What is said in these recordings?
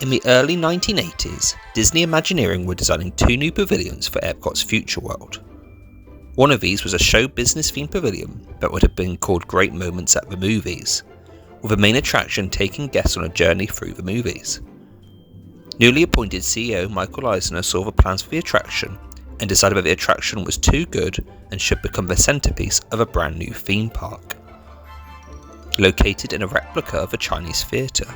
In the early 1980s, Disney Imagineering were designing 2 new pavilions for Epcot's future world. One of these was a show business themed pavilion that would have been called Great Moments at the Movies, with the main attraction taking guests on a journey through the movies. Newly appointed CEO Michael Eisner saw the plans for the attraction and decided that the attraction was too good and should become the centerpiece of a brand new theme park. Located in a replica of a Chinese theatre,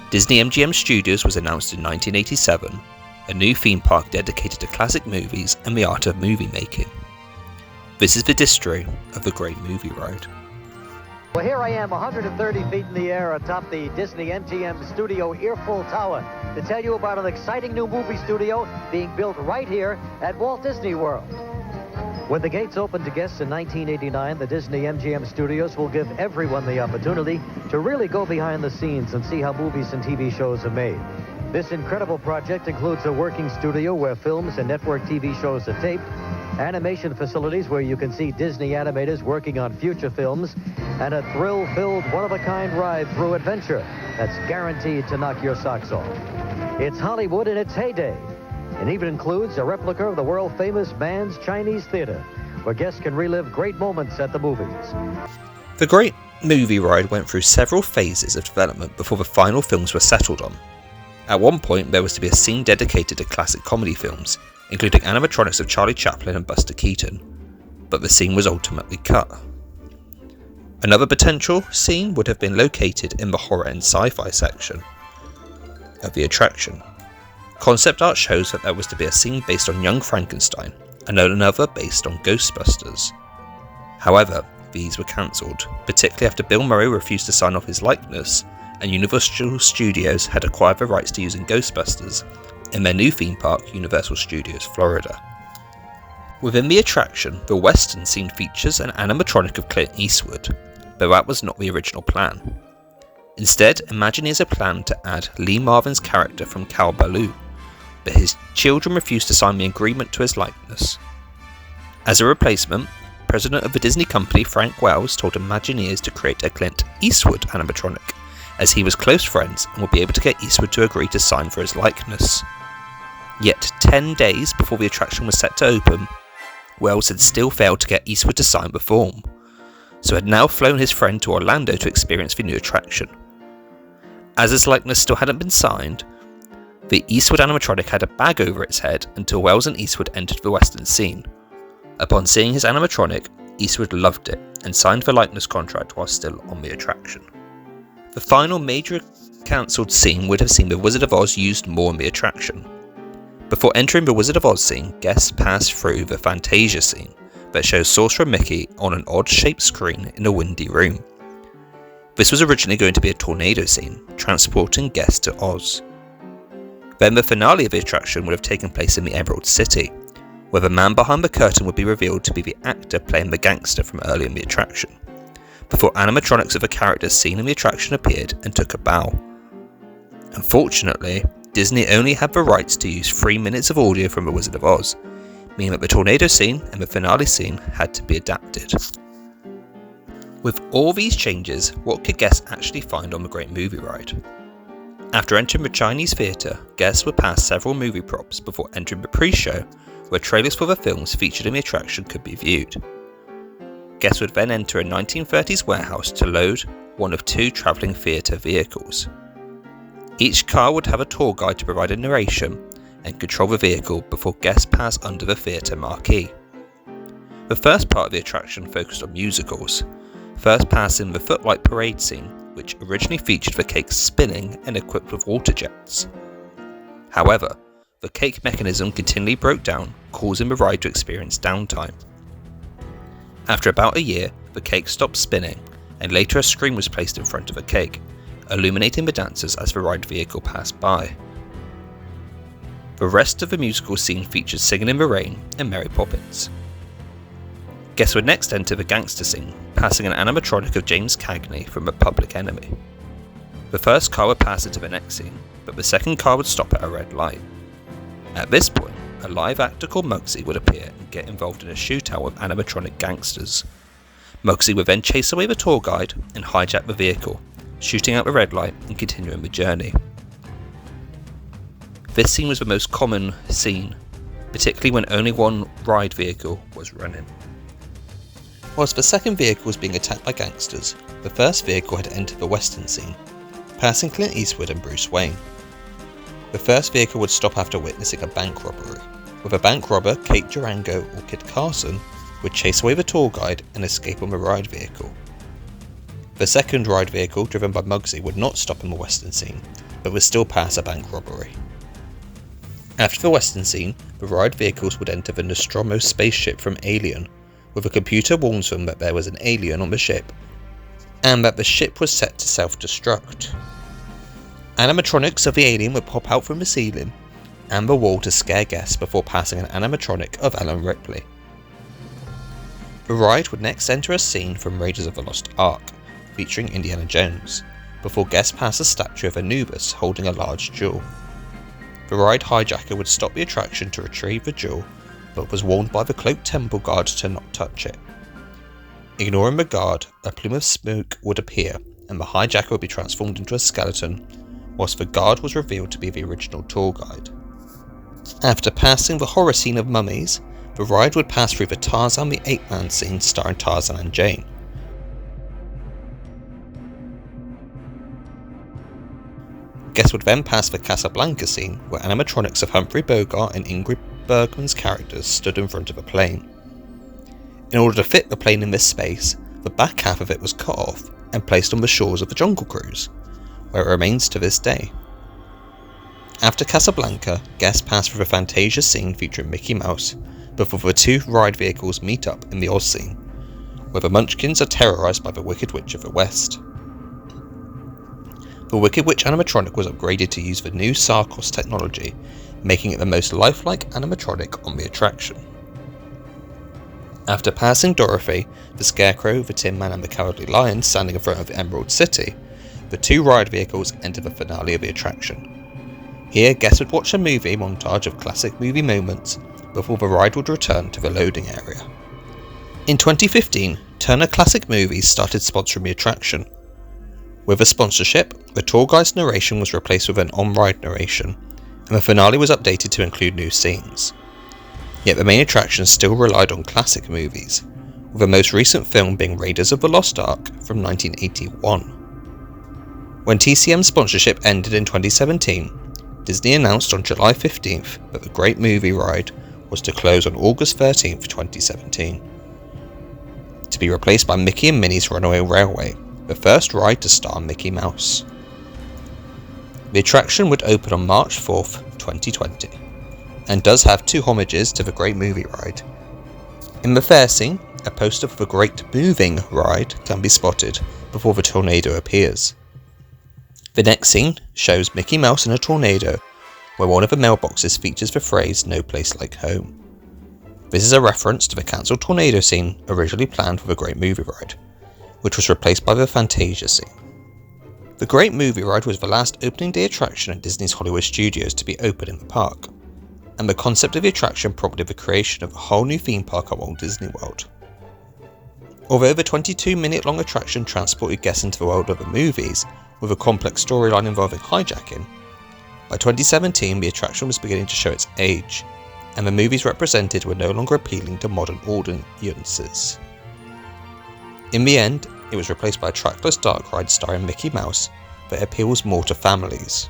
Disney-MGM Studios was announced in 1987, a new theme park dedicated to classic movies and the art of movie making. This is the Distory of the Great Movie Ride. Well, here I am, 130 feet in the air atop the Disney-MGM Studio Earful Tower to tell you about an exciting new movie studio being built right here at Walt Disney World. When the gates opened to guests in 1989, the Disney-MGM Studios will give everyone the opportunity to really go behind the scenes and see how movies and TV shows are made. This incredible project includes a working studio where films and network TV shows are taped, animation facilities where you can see Disney animators working on future films, and a thrill-filled, one-of-a-kind ride through adventure that's guaranteed to knock your socks off. It's Hollywood in its heyday. It even includes a replica of the world-famous Mann's Chinese Theater, where guests can relive great moments at the movies. The Great Movie Ride went through several phases of development before the final films were settled on. At one point, there was to be a scene dedicated to classic comedy films, including animatronics of Charlie Chaplin and Buster Keaton, but the scene was ultimately cut. Another potential scene would have been located in the horror and sci-fi section of the attraction. Concept art shows that there was to be a scene based on Young Frankenstein, and another based on Ghostbusters. However, these were cancelled, particularly after Bill Murray refused to sign off his likeness, and Universal Studios had acquired the rights to using Ghostbusters in their new theme park, Universal Studios Florida. Within the attraction, the Western scene features an animatronic of Clint Eastwood, but that was not the original plan. Instead, Imagineers had planned to add Lee Marvin's character from Cal Baloo, but his children refused to sign the agreement to his likeness. As a replacement, president of the Disney company Frank Wells told Imagineers to create a Clint Eastwood animatronic, as he was close friends and would be able to get Eastwood to agree to sign for his likeness. Yet 10 days before the attraction was set to open, Wells had still failed to get Eastwood to sign the form, so had now flown his friend to Orlando to experience the new attraction. As his likeness still hadn't been signed, the Eastwood animatronic had a bag over its head until Wells and Eastwood entered the Western scene. Upon seeing his animatronic, Eastwood loved it and signed the likeness contract while still on the attraction. The final major cancelled scene would have seen the Wizard of Oz used more in the attraction. Before entering the Wizard of Oz scene, guests pass through the Fantasia scene that shows Sorcerer Mickey on an odd-shaped screen in a windy room. This was originally going to be a tornado scene, transporting guests to Oz. Then the finale of the attraction would have taken place in the Emerald City, where the man behind the curtain would be revealed to be the actor playing the gangster from earlier in the attraction, before animatronics of the characters seen in the attraction appeared and took a bow. Unfortunately, Disney only had the rights to use 3 minutes of audio from The Wizard of Oz, meaning that the tornado scene and the finale scene had to be adapted. With all these changes, what could guests actually find on the Great Movie Ride? After entering the Chinese theatre, guests would pass several movie props before entering the pre-show, where trailers for the films featured in the attraction could be viewed. Guests would then enter a 1930s warehouse to load one of 2 travelling theatre vehicles. Each car would have a tour guide to provide a narration and control the vehicle before guests pass under the theatre marquee. The first part of the attraction focused on musicals, first passing the Footlight Parade scene, which originally featured the cake spinning and equipped with water jets. However, the cake mechanism continually broke down, causing the ride to experience downtime. After about a year, the cake stopped spinning, and later a screen was placed in front of the cake, illuminating the dancers as the ride vehicle passed by. The rest of the musical scene features Singing in the Rain and Mary Poppins. Guests would next enter the gangster scene, passing an animatronic of James Cagney from Public Enemy. The first car would pass into the next scene, but the second car would stop at a red light. At this point, a live actor called Muggsy would appear and get involved in a shootout with animatronic gangsters. Muggsy would then chase away the tour guide and hijack the vehicle, shooting out the red light and continuing the journey. This scene was the most common scene, particularly when only one ride vehicle was running. Whilst the second vehicle was being attacked by gangsters, the first vehicle had entered the western scene, passing Clint Eastwood and Bruce Wayne. The first vehicle would stop after witnessing a bank robbery, with a bank robber, Kate Durango or Kid Carson, would chase away the tour guide and escape on the ride vehicle. The second ride vehicle, driven by Muggsy, would not stop in the western scene, but would still pass a bank robbery. After the western scene, the ride vehicles would enter the Nostromo spaceship from Alien, where the computer warns them that there was an alien on the ship, and that the ship was set to self-destruct. Animatronics of the alien would pop out from the ceiling and the wall to scare guests before passing an animatronic of Alan Ripley. The ride would next enter a scene from Raiders of the Lost Ark, featuring Indiana Jones, before guests pass a statue of Anubis holding a large jewel. The ride hijacker would stop the attraction to retrieve the jewel, but was warned by the cloaked temple guard to not touch it. Ignoring the guard, a plume of smoke would appear and the hijacker would be transformed into a skeleton, whilst the guard was revealed to be the original tour guide. After passing the horror scene of mummies, the ride would pass through the Tarzan the Ape-Man scene starring Tarzan and Jane. Guests would then pass the Casablanca scene, where animatronics of Humphrey Bogart and Ingrid Bergman's characters stood in front of a plane. In order to fit the plane in this space, the back half of it was cut off and placed on the shores of the Jungle Cruise, where it remains to this day. After Casablanca, guests pass through the Fantasia scene featuring Mickey Mouse, before the two ride vehicles meet up in the Oz scene, where the Munchkins are terrorised by the Wicked Witch of the West. The Wicked Witch animatronic was upgraded to use the new Sarkos technology, making it the most lifelike animatronic on the attraction. After passing Dorothy, the Scarecrow, the Tin Man and the Cowardly Lion standing in front of the Emerald City, the two ride vehicles enter the finale of the attraction. Here, guests would watch a movie montage of classic movie moments before the ride would return to the loading area. In 2015, Turner Classic Movies started sponsoring the attraction. With a sponsorship, the tour guide's narration was replaced with an on-ride narration, and the finale was updated to include new scenes. Yet the main attraction still relied on classic movies, with the most recent film being Raiders of the Lost Ark from 1981. When TCM sponsorship ended in 2017, Disney announced on July 15th that the Great Movie Ride was to close on August 13th, 2017, to be replaced by Mickey and Minnie's Runaway Railway, the first ride to star Mickey Mouse. The attraction would open on March 4th, 2020, and does have two homages to the Great Movie Ride. In the fair scene, a poster for the Great Moving Ride can be spotted before the tornado appears. The next scene shows Mickey Mouse in a tornado, where one of the mailboxes features the phrase "No place like home." This is a reference to the cancelled tornado scene originally planned for the Great Movie Ride, which was replaced by the Fantasia scene. The Great Movie Ride was the last opening day attraction at Disney's Hollywood Studios to be open in the park, and the concept of the attraction prompted the creation of a whole new theme park at Walt Disney World. Although the 22-minute long attraction transported guests into the world of the movies with a complex storyline involving hijacking, by 2017 the attraction was beginning to show its age, and the movies represented were no longer appealing to modern audiences. In the end, it was replaced by a trackless dark ride starring Mickey Mouse that appeals more to families.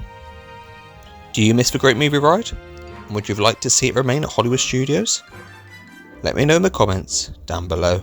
Do you miss the Great Movie Ride? And would you like to see it remain at Hollywood Studios? Let me know in the comments down below.